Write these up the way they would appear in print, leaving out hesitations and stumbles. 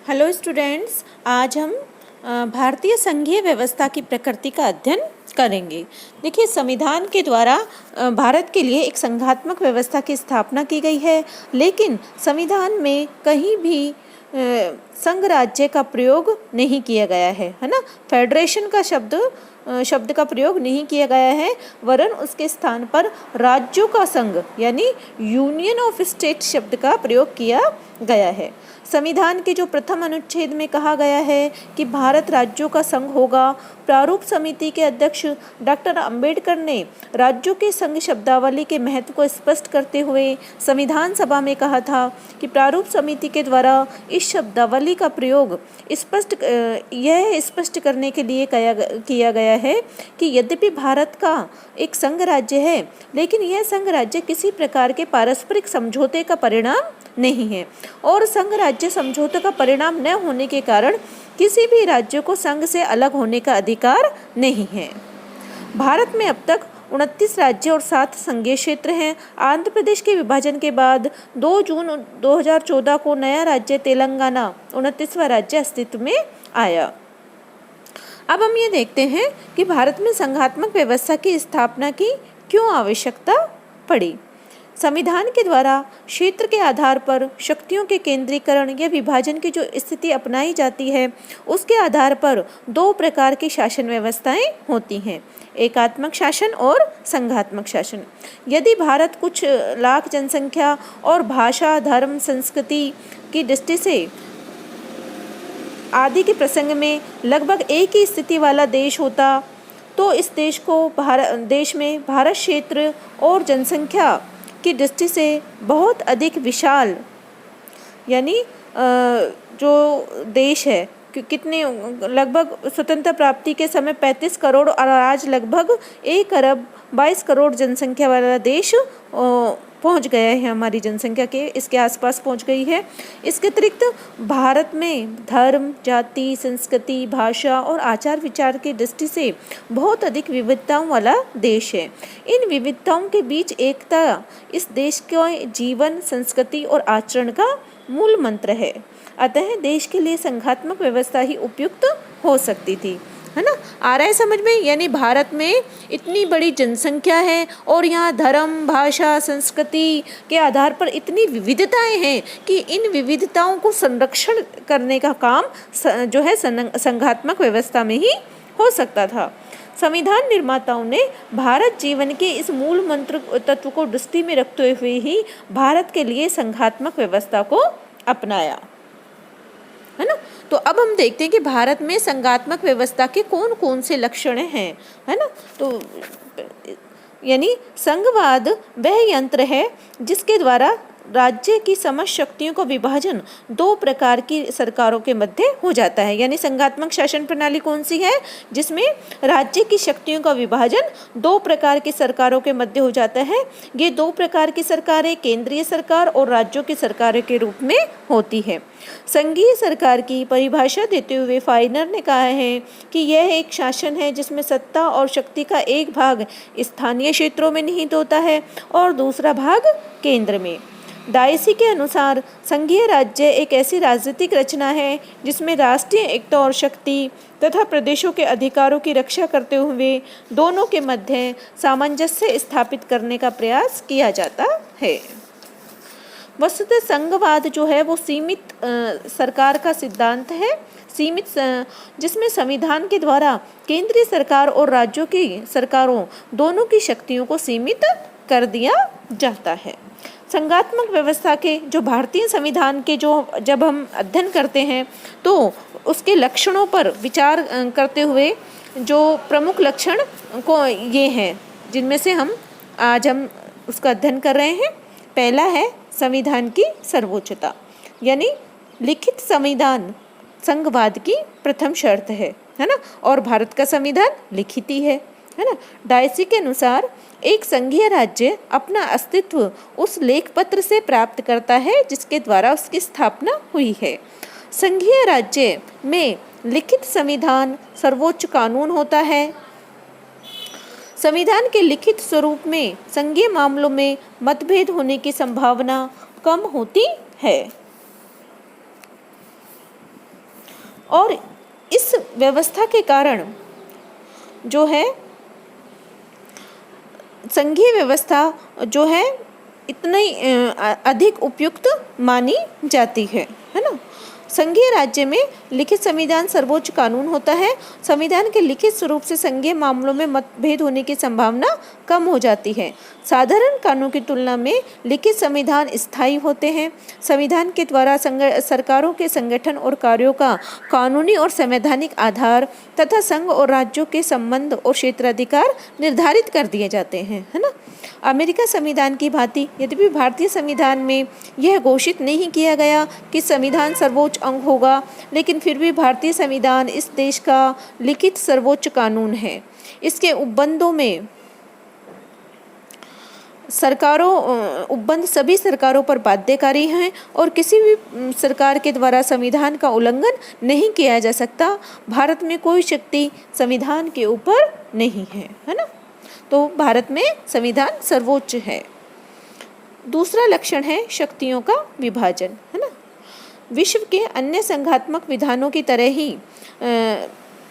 Hello students, आज हम भारतीय संघीय व्यवस्था की प्रकृति का अध्ययन करेंगे। देखिए, संविधान के द्वारा भारत के लिए एक संघात्मक व्यवस्था की स्थापना की गई है, लेकिन संविधान में कहीं भी संघ राज्य का प्रयोग नहीं किया गया है ना। फेडरेशन का शब्द का प्रयोग नहीं किया गया है, वरन उसके स्थान पर राज्यों का संघ यानी यूनियन ऑफ स्टेट शब्द का प्रयोग किया गया है। संविधान के जो प्रथम अनुच्छेद में कहा गया है कि भारत राज्यों का संघ होगा, प्रारूप समिति के अध्यक्ष डॉक्टर अंबेडकर ने राज्यों के संघ शब्दावली के महत्व को स्पष्ट करते हुए संविधान सभा में कहा था कि प्रारूप समिति के द्वारा इस शब्दावली का प्रयोग यह स्पष्ट करने के लिए किया गया है कि यद्यपि भारत का एक संघ राज्य है, लेकिन यह संघ राज्य किसी प्रकार के पारस्परिक समझौते का परिणाम नहीं है और संघ राज्य समझौते का परिणाम न होने के कारण किसी भी राज्य को संघ से अलग होने का अधिकार नहीं है। भारत में अब तक 29 राज्य और 7 संघीय क्षेत्र हैं। आंध्र प्रदेश के विभाजन के बाद 2 जून 2014 को नया राज्य तेलंगाना 29वां राज्य अस्तित्व में आया। अब हम ये देखते हैं कि भारत में संघात्मक व्यवस्था की स्थापना की क्यों आवश्यकता पड़ी। संविधान के द्वारा क्षेत्र के आधार पर शक्तियों के केंद्रीकरण या विभाजन की जो स्थिति अपनाई जाती है, उसके आधार पर 2 प्रकार की शासन व्यवस्थाएं होती हैं, एकात्मक शासन और संघात्मक शासन। यदि भारत कुछ लाख जनसंख्या और भाषा, धर्म, संस्कृति की दृष्टि से आदि के प्रसंग में लगभग एक ही स्थिति वाला देश होता, तो इस देश में भारत क्षेत्र और जनसंख्या की दृष्टि से बहुत अधिक विशाल यानी जो देश है कितने लगभग स्वतंत्रता प्राप्ति के समय 35 करोड़ और आज लगभग 1 अरब 22 करोड़ जनसंख्या वाला देश पहुंच गया है। हमारी जनसंख्या के इसके आसपास पहुंच गई है। इसके अतिरिक्त भारत में धर्म, जाति, संस्कृति, भाषा और आचार विचार की दृष्टि से बहुत अधिक विविधताओं वाला देश है। इन विविधताओं के बीच एकता इस देश के जीवन, संस्कृति और आचरण का मूल मंत्र है। अतः देश के लिए संघात्मक व्यवस्था ही उपयुक्त हो सकती थी, है ना। आ रहा है समझ में? यानी भारत में इतनी बड़ी जनसंख्या है और यहाँ धर्म, भाषा, संस्कृति के आधार पर इतनी विविधताएं हैं कि इन विविधताओं को संरक्षण करने का काम जो है संघात्मक व्यवस्था में ही हो सकता था। संविधान निर्माताओं ने भारत जीवन के इस मूल मंत्र तत्व को दृष्टि में रखते हुए ही भारत के लिए संघात्मक व्यवस्था को अपनाया, है ना। तो अब हम देखते हैं कि भारत में संघात्मक व्यवस्था के कौन कौन से लक्षण हैं, है ना। तो यानी संघवाद वह यंत्र है जिसके द्वारा राज्य की समस्त शक्तियों का विभाजन 2 प्रकार की सरकारों के मध्य हो जाता है। यानी संघात्मक शासन प्रणाली कौन सी है? जिसमें राज्य की शक्तियों का विभाजन 2 प्रकार की सरकारों के मध्य हो जाता है। ये 2 प्रकार की सरकारें केंद्रीय सरकार और राज्यों की सरकारों के रूप में होती है। संघीय सरकार की परिभाषा देते हुए फाइनर ने कहा है कि यह एक शासन है जिसमें सत्ता और शक्ति का एक भाग स्थानीय क्षेत्रों में निहित होता है और दूसरा भाग केंद्र में। डायसी के अनुसार संघीय राज्य एक ऐसी राजनीतिक रचना है जिसमें राष्ट्रीय एकता और शक्ति तथा प्रदेशों के अधिकारों की रक्षा करते हुए दोनों के मध्य सामंजस्य स्थापित करने का प्रयास किया जाता है। वस्तुतः संघवाद जो है वो सीमित सरकार का सिद्धांत है, जिसमें संविधान के द्वारा केंद्रीय सरकार और राज्यों की सरकारों दोनों की शक्तियों को सीमित कर दिया जाता है। संघात्मक व्यवस्था के जो भारतीय संविधान के जो जब हम अध्ययन करते हैं तो उसके लक्षणों पर विचार करते हुए जो प्रमुख लक्षण को ये हैं, जिनमें से आज हम उसका अध्ययन कर रहे हैं। पहला है संविधान की सर्वोच्चता, यानी लिखित संविधान संघवाद की प्रथम शर्त है ना। और भारत का संविधान लिखित ही है ना। डायसी के अनुसार एक संघीय राज्य अपना अस्तित्व उस लेख पत्र से प्राप्त करता है जिसके द्वारा उसकी स्थापना हुई है। संघीय राज्य में लिखित संविधान सर्वोच्च कानून होता है। संविधान के लिखित स्वरूप में संघीय मामलों में मतभेद होने की संभावना कम होती है। और इस व्यवस्था के कारण जो है संघीय व्यवस्था जो है इतनी अधिक उपयुक्त मानी जाती है ना। संघीय राज्य में लिखित संविधान सर्वोच्च कानून होता है। संविधान के लिखित स्वरूप से संघीय मामलों में मतभेद होने की संभावना कम हो जाती है। साधारण कानून की तुलना में लिखित संविधान स्थायी होते हैं। संविधान के द्वारा सरकारों के संगठन और कार्यों का कानूनी और संवैधानिक आधार तथा संघ और राज्यों के संबंध और क्षेत्राधिकार निर्धारित कर दिए जाते हैं, है ना। अमेरिका संविधान की भांति यद्यपि भारतीय संविधान में यह घोषित नहीं किया गया कि संविधान सर्वोच्च अंग होगा, लेकिन फिर भी भारतीय संविधान इस देश का लिखित सर्वोच्च कानून है। इसके उपबंधों में उपबंध सभी सरकारों पर बाध्यकारी हैं और किसी भी सरकार के द्वारा संविधान का उल्लंघन नहीं किया जा सकता। भारत में कोई शक्ति संविधान के ऊपर नहीं है, है ना। तो भारत में संविधान सर्वोच्च है। दूसरा लक्षण है शक्तियों का विभाजन, है ना। विश्व के अन्य संघात्मक विधानों की तरह ही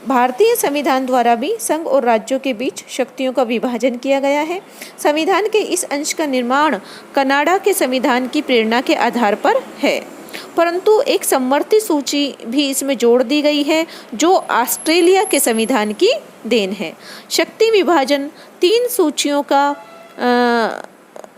भारतीय संविधान द्वारा भी संघ और राज्यों के बीच शक्तियों का विभाजन किया गया है। संविधान के इस अंश का निर्माण कनाडा के संविधान की प्रेरणा के आधार पर है, परंतु एक समवर्ती सूची भी इसमें जोड़ दी गई है जो ऑस्ट्रेलिया के संविधान की देन है। शक्ति विभाजन 3 सूचियों का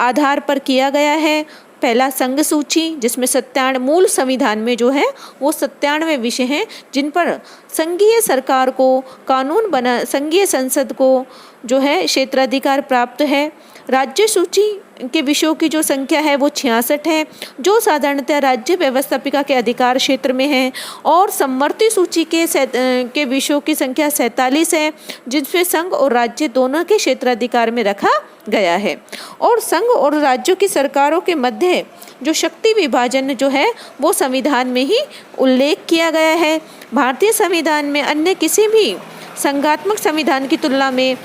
आधार पर किया गया है। पहला संघ सूची, जिसमें 97 मूल संविधान में जो है वो 97 विषय हैं जिन पर संघीय सरकार को कानून बना, संघीय संसद को जो है क्षेत्राधिकार प्राप्त है। राज्य सूची के विषयों की जो संख्या है वो 66 है, जो साधारणतः राज्य व्यवस्थापिका के अधिकार क्षेत्र में है। और समवर्ती सूची के विषयों की संख्या 47 है, जिनमें संघ और राज्य दोनों के क्षेत्राधिकार में रखा गया है। और संघ और राज्यों की सरकारों के मध्य जो शक्ति विभाजन जो है वो संविधान में ही उल्लेख किया गया है। भारतीय संविधान में अन्य किसी भी संघात्मक संविधान की तुलना में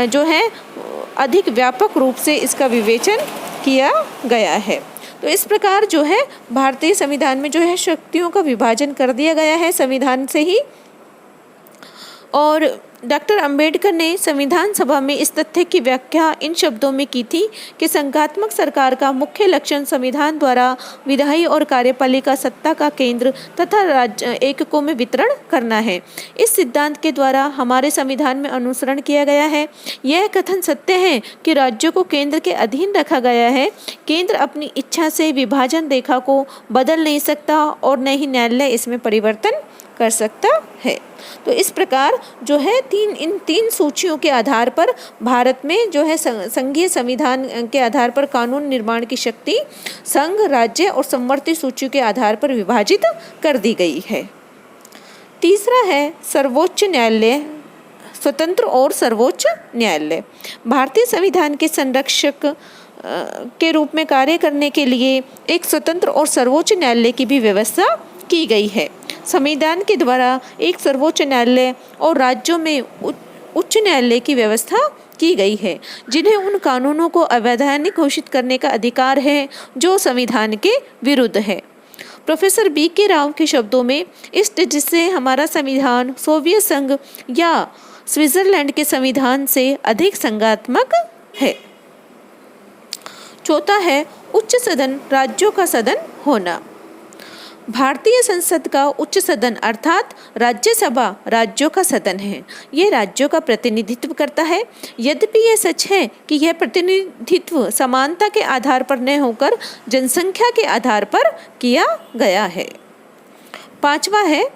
जो है अधिक व्यापक रूप से इसका विवेचन किया गया है। तो इस प्रकार जो है भारतीय संविधान में जो है शक्तियों का विभाजन कर दिया गया है संविधान से ही। और डॉक्टर अंबेडकर ने संविधान सभा में इस तथ्य की व्याख्या इन शब्दों में की थी कि संघात्मक सरकार का मुख्य लक्षण संविधान द्वारा विधायी और कार्यपालिका सत्ता का केंद्र तथा राज्य एककों में वितरण करना है। इस सिद्धांत के द्वारा हमारे संविधान में अनुसरण किया गया है। यह कथन सत्य है कि राज्यों को केंद्र के अधीन रखा गया है। केंद्र अपनी इच्छा से विभाजन रेखा को बदल नहीं सकता और न ही न्यायालय इसमें परिवर्तन कर सकता है। तो इस प्रकार जो है इन तीन सूचियों के आधार पर भारत में जो है संघीय संविधान के आधार पर कानून निर्माण की शक्ति संघ, राज्य और समवर्ती सूचियों के आधार पर विभाजित कर दी गई है। तीसरा है सर्वोच्च न्यायालय, स्वतंत्र और सर्वोच्च न्यायालय। भारतीय संविधान के संरक्षक के रूप में कार्य करने के लिए एक स्वतंत्र और सर्वोच्च न्यायालय की भी व्यवस्था की गई है। संविधान के द्वारा एक सर्वोच्च न्यायालय और राज्यों में उच्च न्यायालय की व्यवस्था की गई है, जिन्हें उन कानूनों को अवैधानिक घोषित करने का अधिकार है जो संविधान के विरुद्ध है। Professor B.K. राव के शब्दों में, इस जिससे हमारा संविधान सोवियत संघ या स्विट्जरलैंड के संविधान से अधिक संघात्मक है। चौथा है उच्च सदन, राज्यों का सदन होना। भारतीय संसद का उच्च सदन अर्थात राज्यसभा राज्यों का सदन है। ये राज्यों का प्रतिनिधित्व करता है। यद्यपि यह सच है कि यह प्रतिनिधित्व समानता के आधार पर न होकर जनसंख्या के आधार पर किया गया है। पांचवा है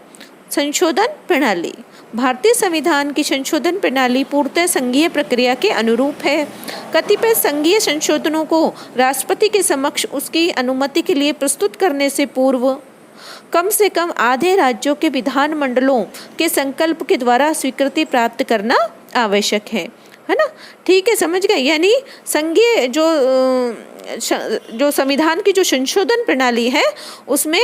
संशोधन प्रणाली। भारतीय संविधान की संशोधन प्रणाली पूर्णतः संघीय प्रक्रिया के अनुरूप है। कतिपय संघीय संशोधनों को राष्ट्रपति के समक्ष उसकी अनुमति के लिए प्रस्तुत करने से पूर्व कम से कम आधे राज्यों के विधानमंडलों के संकल्प के द्वारा स्वीकृति प्राप्त करना आवश्यक है ना। ठीक है, समझ गए। यानी संघीय जो संविधान की जो संशोधन प्रणाली है उसमें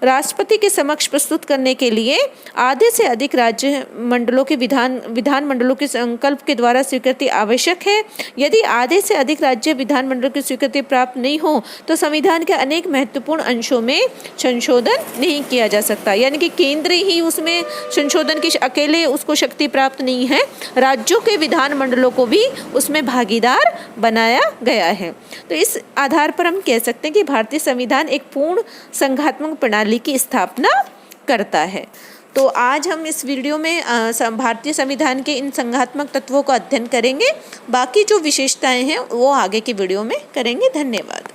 राष्ट्रपति के समक्ष प्रस्तुत करने के लिए आधे से अधिक राज्य मंडलों के विधान मंडलों के संकल्प के द्वारा स्वीकृति आवश्यक है। यदि आधे से अधिक राज्य विधान मंडलों की स्वीकृति प्राप्त नहीं हो तो संविधान के अनेक महत्वपूर्ण अंशों में संशोधन नहीं किया जा सकता। यानी कि केंद्र ही उसमें संशोधन की अकेले उसको शक्ति प्राप्त नहीं है, राज्यों के विधान मंडलों को भी उसमें भागीदार बनाया गया है। तो इस आधार पर हम कह सकते हैं कि भारतीय संविधान एक पूर्ण संघात्मक प्रणाली की स्थापना करता है। तो आज हम इस वीडियो में भारतीय संविधान के इन संघात्मक तत्वों का अध्ययन करेंगे। बाकी जो विशेषताएं हैं वो आगे की वीडियो में करेंगे। धन्यवाद।